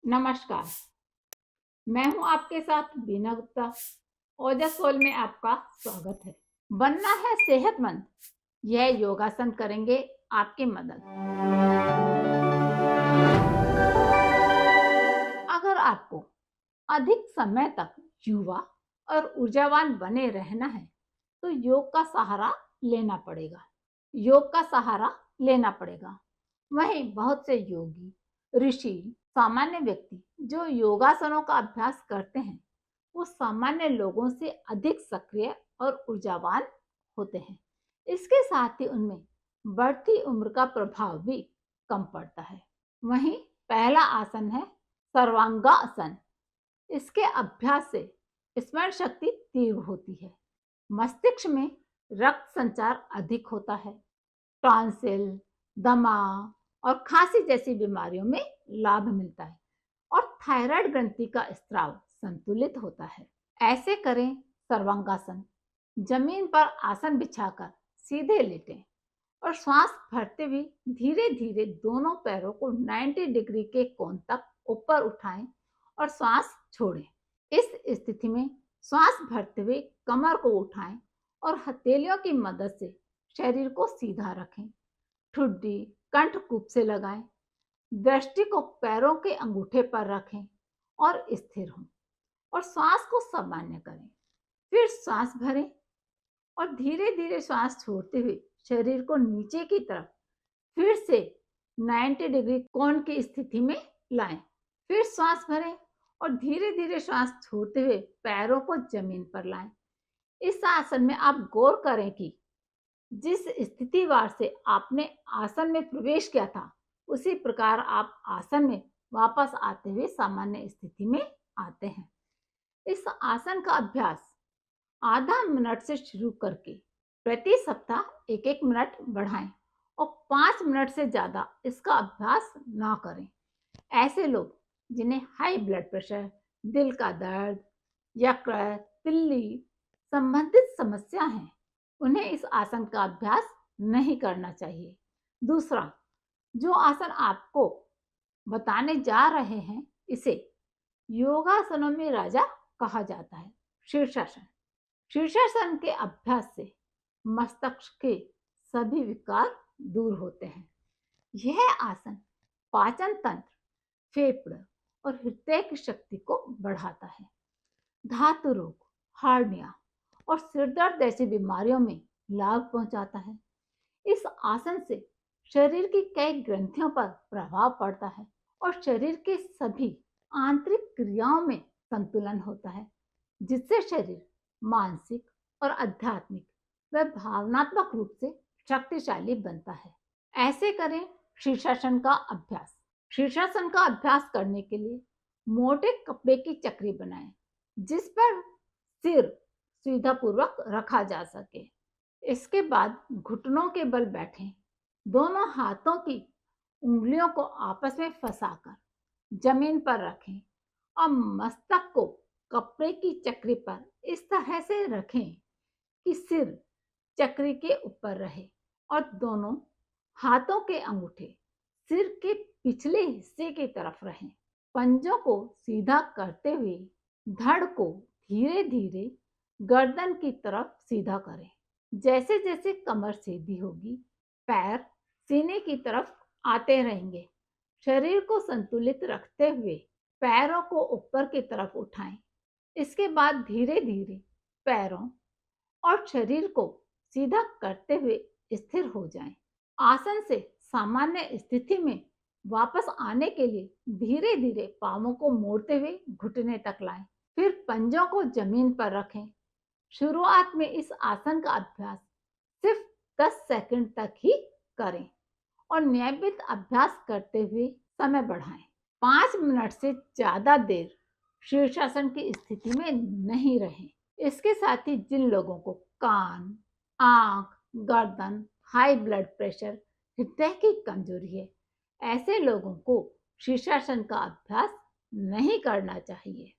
नमस्कार। मैं हूं आपके साथ बीना गुप्ता। ओजस सोल में आपका स्वागत है। बनना है सेहतमंद, यह योगासन करेंगे आपकी मदद। अगर आपको अधिक समय तक युवा और ऊर्जावान बने रहना है तो योग का सहारा लेना पड़ेगा। वहीं बहुत से योगी, ऋषि, सामान्य व्यक्ति जो योगासनों का अभ्यास करते हैं वो सामान्य लोगों से अधिक सक्रिय और ऊर्जावान होते हैं। इसके साथ ही उनमें बढ़ती उम्र का प्रभाव भी कम पड़ता है। वहीं पहला आसन है सर्वांगासन। इसके अभ्यास से स्मरण शक्ति तीव्र होती है, मस्तिष्क में रक्त संचार अधिक होता है, टॉन्सिल, दमा और खांसी जैसी बीमारियों में लाभ मिलता है और थायराइड ग्रंथि का स्राव संतुलित होता है। ऐसे करें सर्वांगासन। जमीन पर आसन बिछाकर सीधे लेटें और श्वास भरते हुए धीरे धीरे दोनों पैरों को 90 डिग्री के कोण तक ऊपर उठाएं और श्वास छोड़ें। इस स्थिति में श्वास भरते हुए कमर को उठाएं और हथेलियों की मदद से शरीर को सीधा रखें। ठुड्डी कंठकूप से लगाएं। दृष्टि को पैरों के अंगूठे पर रखें और स्थिर हों और श्वास को सामान्य करें। फिर श्वास भरें और धीरे धीरे श्वास छोड़ते हुए शरीर को नीचे की तरफ फिर से 90 डिग्री कोण की स्थिति में लाएं। फिर श्वास भरें और धीरे धीरे श्वास छोड़ते हुए पैरों को जमीन पर लाएं। इस आसन में आप गौर करें कि जिस स्थिति वार से आपने आसन में प्रवेश किया था उसी प्रकार आप आसन में वापस आते हुए सामान्य स्थिति में आते हैं। इस आसन का अभ्यास आधा मिनट से शुरू करके प्रति सप्ताह 1-1 मिनट बढ़ाएं और 5 मिनट से ज्यादा इसका अभ्यास ना करें। ऐसे लोग जिन्हें हाई ब्लड प्रेशर, दिल का दर्द, यकृत, तिल्ली संबंधित समस्या है उन्हें इस आसन का अभ्यास नहीं करना चाहिए। दूसरा, जो आसन आपको बताने जा रहे हैं इसे योगासनों में राजा कहा जाता है। शीर्षासन। शीर्षासन के अभ्यास से मस्तिष्क के सभी विकार दूर होते हैं। यह आसन पाचन तंत्र, फेफड़े और हृदय की शक्ति को बढ़ाता है। धातु रोग, हार्निया और सिरदर्द जैसी बीमारियों में लाभ पहुंचाता है। इस आसन से शरीर की कई ग्रंथियों पर प्रभाव पड़ता है और शरीर के सभी आंतरिक क्रियाओं में संतुलन होता है, जिससे शरीर मानसिक और आध्यात्मिक व भावनात्मक रूप से शक्तिशाली बनता है। ऐसे करें शीर्षासन का अभ्यास। शीर्षासन का अभ्यास करने के लिए मोटे कपड़े की चक्री बनाएं जिस पर सिर सीधा पूर्वक रखा जा सके। इसके बाद घुटनों के बल बैठें। दोनों हाथों की उंगलियों को आपस में फंसाकर जमीन पर रखें और मस्तक को कपड़े की चक्री पर इस तरह से रखें कि सिर चक्री के ऊपर रहे और दोनों हाथों के अंगूठे सिर के पिछले हिस्से की तरफ रहें। पंजों को सीधा करते हुए धड़ को धीरे धीरे गर्दन की तरफ सीधा करें। जैसे जैसे कमर सीधी होगी पैर सीने की तरफ आते रहेंगे। शरीर को संतुलित रखते हुए पैरों को ऊपर की तरफ उठाएं। इसके बाद धीरे धीरे पैरों और शरीर को सीधा करते हुए स्थिर हो जाएं। आसन से सामान्य स्थिति में वापस आने के लिए धीरे धीरे पांवों को मोड़ते हुए घुटने तक लाएं। फिर पंजों को जमीन पर रखें। शुरुआत में इस आसन का अभ्यास सिर्फ 10 सेकंड तक ही करें और नियमित अभ्यास करते हुए समय बढ़ाएं। 5 मिनट से ज्यादा देर शीर्षासन की स्थिति में नहीं रहें। इसके साथ ही जिन लोगों को कान, आंख, गर्दन, हाई ब्लड प्रेशर, हृदय की कमजोरी है ऐसे लोगों को शीर्षासन का अभ्यास नहीं करना चाहिए।